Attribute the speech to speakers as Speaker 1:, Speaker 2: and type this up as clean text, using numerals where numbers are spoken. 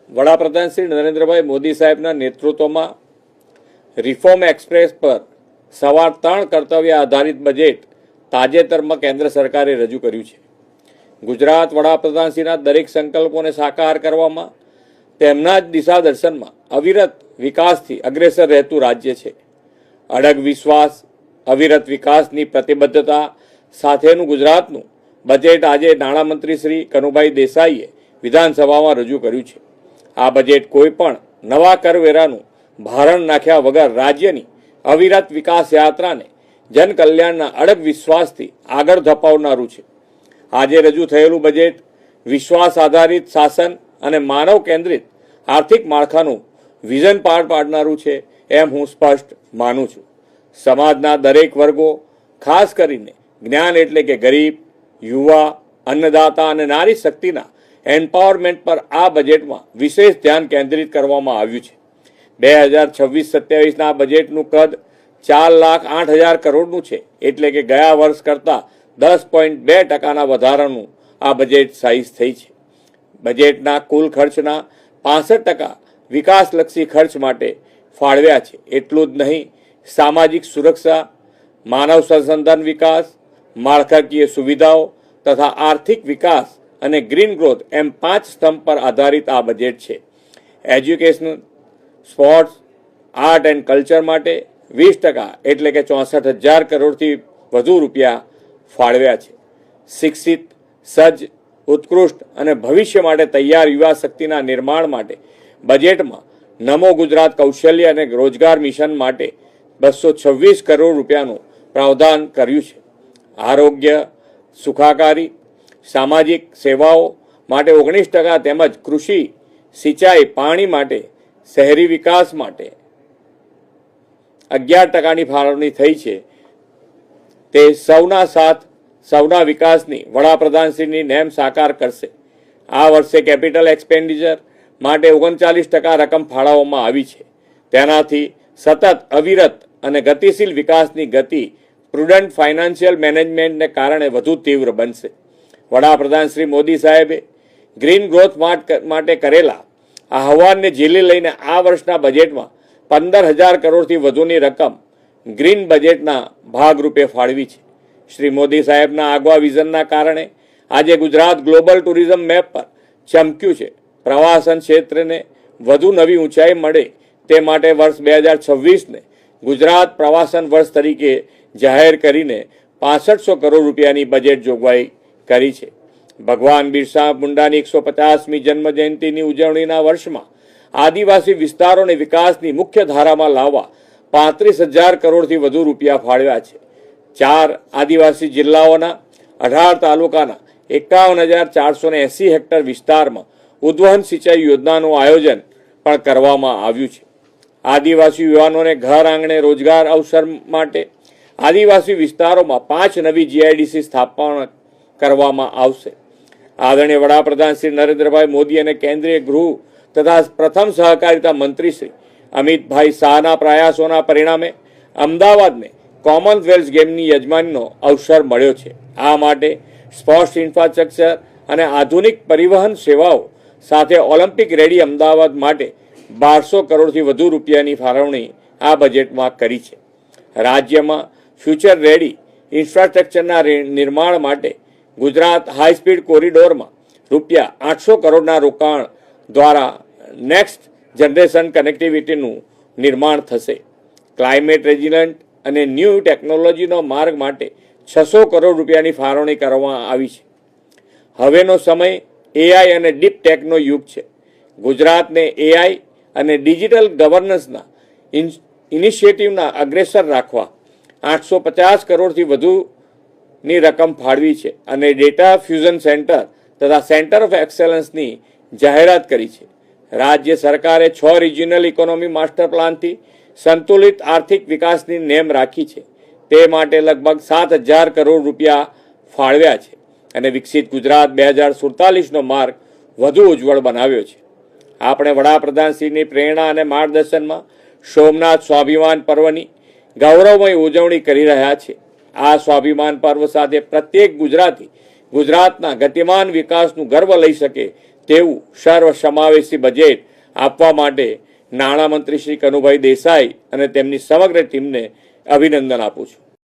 Speaker 1: વડાપ્રધાન શ્રી નરેન્દ્રભાઈ મોદી સાહેબના નેતૃત્વમાં રિફોર્મ એક્સપ્રેસ પર સવાર 3 કર્તવ્ય આધારિત બજેટ તાજેતરમાં કેન્દ્ર સરકારે રજૂ કર્યું છે. ગુજરાત વડાપ્રધાનશ્રીના દરેક સંકલ્પોને સાકાર કરવામાં, તેમના જ દિશા દર્શનમાં અવિરત વિકાસથી અગ્રેસર રહેતું રાજ્ય છે. અડગ વિશ્વાસ, અવિરત વિકાસની પ્રતિબદ્ધતા સાથેનું ગુજરાતનું બજેટ આજે નાણામંત્રી શ્રી કનુભાઈ દેસાઈએ વિધાનસભામાં રજૂ કર્યું છે. આ બજેટ કોઈ પણ નવા કરવેરાનું ભારણ નાખ્યા વગર રાજ્યની અવિરત વિકાસ યાત્રાને જનકલ્યાણના અડગ વિશ્વાસથી આગળ ધપાવનારું છે. આજે રજૂ થયેલું બજેટ વિશ્વાસ આધારિત શાસન અને માનવ કેન્દ્રિત આર્થિક માળખાનું વિઝન પાર પાડનારું છે એમ હું સ્પષ્ટ માનું છું. સમાજના દરેક વર્ગો, ખાસ કરીને જ્ઞાન એટલે કે ગરીબ, યુવા, અન્નદાતા અને નારી શક્તિના એમ્પાવરમેન્ટ પર આ બજેટમાં વિશેષ ધ્યાન કેન્દ્રિત કરવામાં આવ્યું છે. 2026-27ના બજેટનું કદ 4,08,000 કરોડનું છે, એટલે કે ગયા વર્ષ કરતાં 10.2% વધારાનું આ બજેટ સાઇઝ થઈ છે. બજેટના કુલ ખર્ચના 65% વિકાસલક્ષી ખર્ચ માટે ફાળવ્યા છે. એટલું જ નહીં, સામાજિક સુરક્ષા, માનવ સંસાધન વિકાસ, માળખાકીય સુવિધાઓ તથા આર્થિક વિકાસ અને ગ્રીન ગ્રોથ એમ 5 સ્તંભ પર આધારિત આ બજેટ છે. Education, sports, art and culture માટે 20% એટલે કે 64,000 કરોડથી વધુ રૂપિયા ફાળવ્યા છે. શિક્ષિત, સજ્જ, ઉત્કૃષ્ટ અને ભવિષ્ય માટે તૈયાર યુવા શક્તિના નિર્માણ માટે બજેટમાં નમો ગુજરાત કૌશલ્ય અને રોજગાર મિશન માટે 226 કરોડ રૂપિયાનું પ્રાવધાન કર્યું છે. આરોગ્ય, સુખાકારી, સામાજિક સેવાઓ માટે 19% તેમજ કૃષિ, સિંચાઈ, પાણી માટે, શહેરી વિકાસ માટે 11%ની ફાળવણી થઈ છે. તે સૌના સાથ, સૌના વિકાસની વડાપ્રધાનશ્રીની નેમ સાકાર કરશે. આ વર્ષે કેપિટલ એક્સપેન્ડિચર માટે 39% રકમ ફાળવવામાં આવી છે. તેનાથી સતત, અવિરત અને ગતિશીલ વિકાસની ગતિ પ્રુડન્ટ ફાઇનાન્શિયલ મેનેજમેન્ટને કારણે વધુ તીવ્ર બનશે. વડાપ્રધાન શ્રી મોદી સાહેબે ગ્રીન ગ્રોથ માટે કરેલા આહવાનને ઝીલી લઈને આ વર્ષના બજેટમાં 15,000 કરોડથી વધુની રકમ ગ્રીન બજેટના ભાગરૂપે ફાળવી છે. શ્રી મોદી સાહેબના આગવા વિઝનના કારણે આજે ગુજરાત ગ્લોબલ ટુરિઝમ મેપ પર ચમક્યું છે. પ્રવાસન ક્ષેત્રને વધુ નવી ઊંચાઈ મળે તે માટે વર્ષ 2026ને ગુજરાત પ્રવાસન વર્ષ તરીકે જાહેર કરીને 6500 કરોડ રૂપિયાની બજેટ જોગવાઈ કરી છે. ભગવાન બિરસા મુંડાની 150મી જન્મ જયંતિની ઉજવણીના વર્ષમાં આદિવાસી વિસ્તારોને વિકાસની મુખ્ય ધારામાં લાવવા 35,000 કરોડથી વધુ રૂપિયા ફાળવ્યા છે. 4 આદિવાસી જિલ્લાઓના 18 તાલુકાના 51,480 હેક્ટર વિસ્તારમાં ઉદ્વહન સિંચાઈ યોજનાનું આયોજન પણ કરવામાં આવ્યું છે. આદિવાસી યુવાનોને ઘર આંગણે રોજગાર અવસર માટે આદિવાસી વિસ્તારોમાં 5 નવી જીઆઈડીસી સ્થાપના કરવામાં આવશે. આદરણીય વડાપ્રધાન શ્રી નરેન્દ્રભાઈ મોદી અને કેન્દ્રીય ગૃહ તથા પ્રથમ સહકારિતા મંત્રી શ્રી અમિતભાઈ શાહના પ્રયાસોના પરિણામે અમદાવાદને કોમનવેલ્થ ગેમની યજમાનીનો અવસર મળ્યો છે. આ માટે સ્પોર્ટ્સ ઇન્ફ્રાસ્ટ્રક્ચર અને આધુનિક પરિવહન સેવાઓ સાથે ઓલિમ્પિક રેડી અમદાવાદ માટે 1200 કરોડથી વધુ રૂપિયાની ફાળવણી આ બજેટમાં કરી છે. રાજ્યમાં ફ્યુચર રેડી ઇન્ફ્રાસ્ટ્રક્ચરના નિર્માણ માટે ગુજરાત હાઈસ્પીડ કોરિડોરમાં રૂપિયા 800 કરોડના રોકાણ દ્વારા નેક્સ્ટ જનરેશન કનેક્ટિવિટીનું નિર્માણ થશે. ક્લાઇમેટ રેઝિલન્ટ અને ન્યૂ ટેકનોલોજીનો માર્ગ માટે 600 કરોડ રૂપિયાની ફાળવણી કરવામાં આવી છે. હવેનો સમય એઆઈ અને ડીપ ટેકનો યુગ છે. ગુજરાતને એઆઈ અને ડિજિટલ ગવર્નન્સના ઇનિશિયેટિવના અગ્રેસર રાખવા 850 કરોડથી વધુની રકમ ફાળવી છે અને ડેટા ફ્યુઝન સેન્ટર તથા સેન્ટર ઓફ એક્સેલન્સની જાહેરાત કરી છે. રાજ્ય સરકારે 6 રિજિયનલ ઇકોનોમી માસ્ટર પ્લાનથી સંતુલિત આર્થિક વિકાસની નેમ રાખી છે. તે માટે લગભગ 7,000 કરોડ રૂપિયા ફાળવ્યા છે અને વિકસિત ગુજરાત 2047નો માર્ગ વધુ ઉજ્જવળ બનાવ્યો છે. આપણે વડાપ્રધાનશ્રીની પ્રેરણા અને માર્ગદર્શનમાં સોમનાથ સ્વાભિમાન પર્વની ગૌરવમય ઉજવણી કરી રહ્યા છે. આ સ્વાભિમાન પર્વ સાથે પ્રત્યેક ગુજરાતી ગુજરાતના ગતિમાન વિકાસનું ગર્વ લઈ શકે તેવું સર્વસમાવેશી બજેટ આપવા માટે નાણામંત્રી શ્રી કનુભાઈ દેસાઈ અને તેમની સમગ્ર ટીમને અભિનંદન આપું છું.